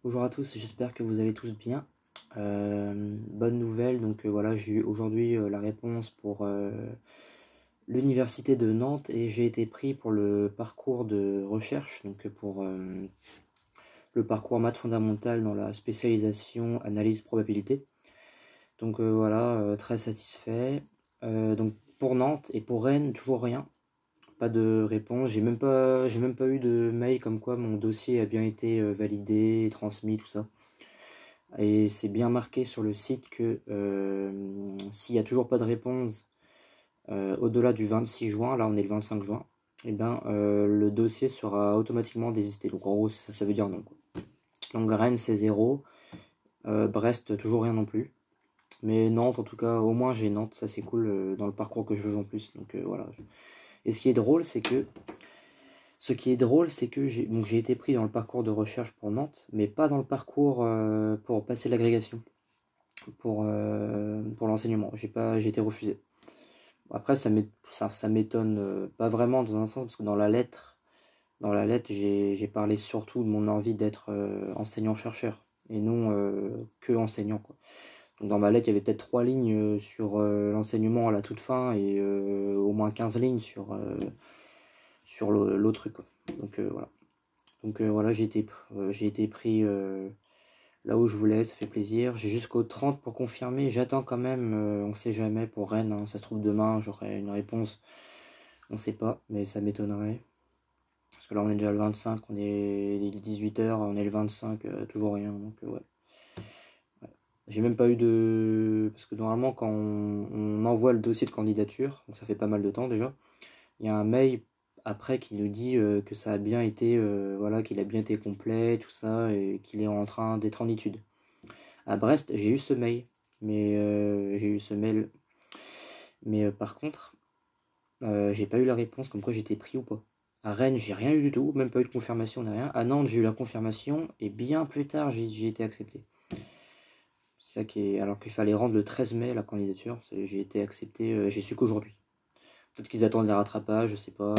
Bonjour à tous, j'espère que vous allez tous bien. Bonne nouvelle, donc voilà, j'ai eu aujourd'hui la réponse pour l'université de Nantes et j'ai été pris pour le parcours de recherche, donc pour le parcours maths fondamentale dans la spécialisation analyse probabilité. Donc voilà, très satisfait. Donc pour Nantes et pour Rennes, toujours rien. Pas de réponse, j'ai même pas eu de mail comme quoi mon dossier a bien été validé, transmis, tout ça. Et c'est bien marqué sur le site que s'il n'y a toujours pas de réponse au-delà du 26 juin, là on est le 25 juin, et ben le dossier sera automatiquement désisté. Donc en gros ça veut dire non, quoi. Donc Rennes c'est 0, Brest toujours rien non plus. Mais Nantes en tout cas, au moins j'ai Nantes, ça c'est cool dans le parcours que je veux en plus. Donc voilà. Et ce qui est drôle c'est que j'ai été pris dans le parcours de recherche pour Nantes, mais pas dans le parcours pour passer l'agrégation. Pour l'enseignement. J'ai été refusé. Après, ça m'étonne pas vraiment dans un sens, parce que dans la lettre j'ai parlé surtout de mon envie d'être enseignant-chercheur, et non que enseignant, quoi. Donc dans ma lettre, il y avait peut-être 3 lignes sur l'enseignement à la toute fin, et au moins 15 lignes sur l'autre truc, quoi. Donc voilà. Donc voilà, j'ai été pris là où je voulais, ça fait plaisir. J'ai jusqu'au 30 pour confirmer. J'attends quand même, on sait jamais pour Rennes, hein. Ça se trouve demain, j'aurai une réponse. On sait pas, mais ça m'étonnerait. Parce que là, on est déjà le 25, on est les 18h, on est le 25, toujours rien. Donc ouais. J'ai même pas eu de... Parce que normalement, quand on envoie le dossier de candidature, donc ça fait pas mal de temps déjà, il y a un mail après qui nous dit que ça a bien été, voilà, qu'il a bien été complet, tout ça, et qu'il est en train d'être en étude. À Brest, j'ai eu ce mail, mais par contre, j'ai pas eu la réponse comme quoi j'étais pris ou pas. À Rennes, j'ai rien eu du tout, même pas eu de confirmation ni rien. À Nantes, j'ai eu la confirmation et bien plus tard, j'ai été accepté. C'est ça qui est, alors qu'il fallait rendre le 13 mai la candidature, j'ai été accepté, j'ai su qu'aujourd'hui. Peut-être qu'ils attendent les rattrapages, je sais pas,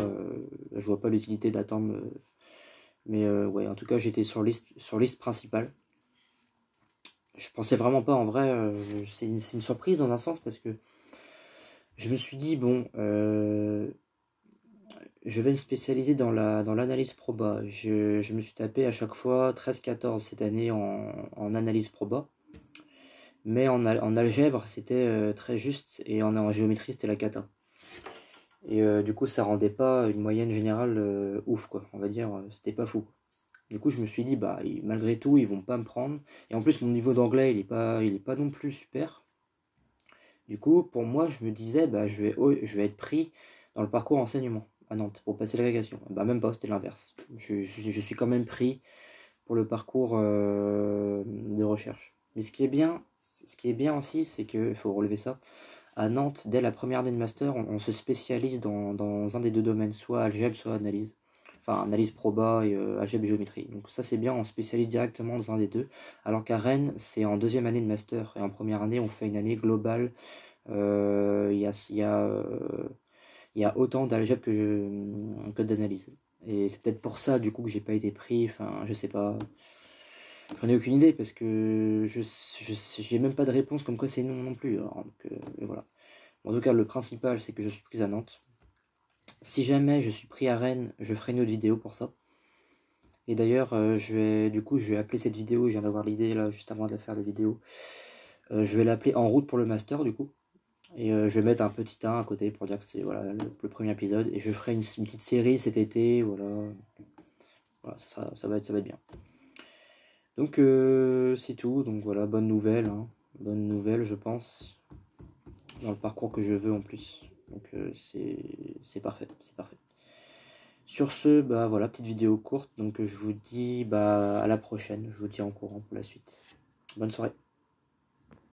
je vois pas l'utilité d'attendre, mais ouais, en tout cas, j'étais sur liste principale. Je pensais vraiment pas, en vrai, c'est une surprise dans un sens, parce que je me suis dit, bon, je vais me spécialiser dans l'analyse proba. Je me suis tapé à chaque fois 13-14 cette année en analyse proba. Mais en algèbre, c'était très juste, et en géométrie, c'était la cata. Et du coup, ça rendait pas une moyenne générale ouf, quoi. On va dire, c'était pas fou, quoi. Du coup, je me suis dit, bah, malgré tout, ils vont pas me prendre. Et en plus, mon niveau d'anglais, il est pas non plus super. Du coup, pour moi, je me disais, bah, je vais être pris dans le parcours enseignement à Nantes pour passer l'agrégation. Bah, même pas, c'était l'inverse. Je suis quand même pris pour le parcours de recherche. Mais ce qui est bien aussi, c'est qu'il faut relever ça. À Nantes, dès la première année de master, on se spécialise dans un des deux domaines, soit algèbre, soit analyse. Enfin, analyse proba et algèbre géométrie. Donc ça, c'est bien, on se spécialise directement dans un des deux. Alors qu'à Rennes, c'est en deuxième année de master. Et en première année, on fait une année globale. Il y a autant d'algèbre que d'analyse. Et c'est peut-être pour ça, du coup, que j'ai pas été pris. Enfin, je sais pas. J'en ai aucune idée, parce que j'ai même pas de réponse comme quoi c'est non non plus. Alors, donc, voilà. En tout cas, le principal, c'est que je suis pris à Nantes. Si jamais je suis pris à Rennes, je ferai une autre vidéo pour ça. Et d'ailleurs, je vais appeler cette vidéo, je viens d'avoir l'idée là, juste avant de faire la vidéo. Je vais l'appeler En route pour le master, du coup. Et je vais mettre un petit 1 à côté pour dire que c'est voilà, le premier épisode. Et je ferai une petite série cet été, voilà. Voilà, ça va être bien. Donc c'est tout, donc voilà, bonne nouvelle, hein. Bonne nouvelle, je pense, dans le parcours que je veux en plus. Donc c'est parfait, c'est parfait. Sur ce, bah voilà, petite vidéo courte, donc je vous dis bah à la prochaine, je vous tiens au courant pour la suite. Bonne soirée.